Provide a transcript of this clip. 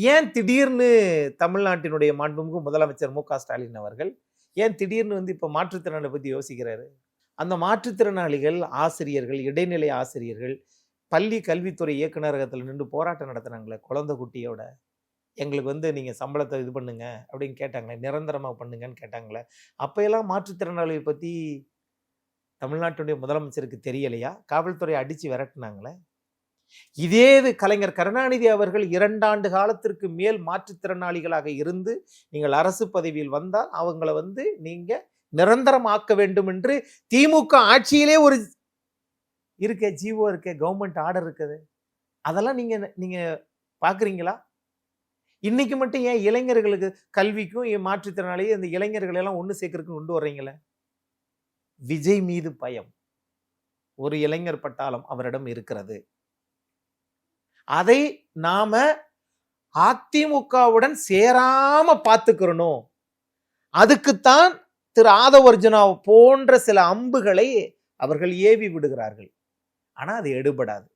ஏன் திடீர்னு தமிழ்நாட்டினுடைய மாண்புமிகு முதலமைச்சர் மு க ஸ்டாலின் அவர்கள் ஏன் திடீர்னு இப்ப மாற்றுத்திறனாளி பத்தி யோசிக்கிறாரு? அந்த மாற்றுத்திறனாளிகள், ஆசிரியர்கள், இடைநிலை ஆசிரியர்கள், பள்ளி கல்வித்துறை இயக்குநரகத்தில் நின்று போராட்டம் நடத்தினாங்களே குழந்தை குட்டியோட. எங்களுக்கு நீங்க சம்பளத்தை இது பண்ணுங்க அப்படின்னு கேட்டாங்களே, நிரந்தரமா பண்ணுங்கன்னு கேட்டாங்களே. அப்பெல்லாம் மாற்றுத்திறனாளியை பத்தி தமிழ்நாட்டுடைய முதலமைச்சருக்கு தெரியலையா? காவல்துறை அடிச்சு விரட்டினாங்களே. இதே கலைஞர் கருணாநிதி அவர்கள் 2 ஆண்டு காலத்திற்கு மேல் மாற்றுத்திறனாளிகளாக இருந்து நீங்கள் அரசு பதவியில் வந்தால் அவங்கள நீங்க நிரந்தரமாக்க வேண்டும் என்று திமுக ஆட்சியிலே ஒரு ஜீவோ இருக்க, கவர்மெண்ட் ஆர்டர் இருக்குது. அதெல்லாம் நீங்க பாக்குறீங்களா? இன்னைக்கு மட்டும் ஏன் இளைஞர்களுக்கு கல்விக்கும் மாற்றுத்திறனாளியும் இந்த இளைஞர்கள் எல்லாம் ஒண்ணு சேர்க்கறதுக்கு கொண்டு வர்றீங்களே? விஜய் மீது பயம், ஒரு இளைஞர் பட்டாளம் அவரிடம் இருக்கிறது. அதை நாம அதிமுகவுடன் சேராம பார்த்துக்கிறணும். அதுக்குத்தான் திரு ஆதவர்ஜுனா போன்ற சில அம்புகளை அவர்கள் ஏவி விடுகிறார்கள். ஆனா அது எடுபடாது.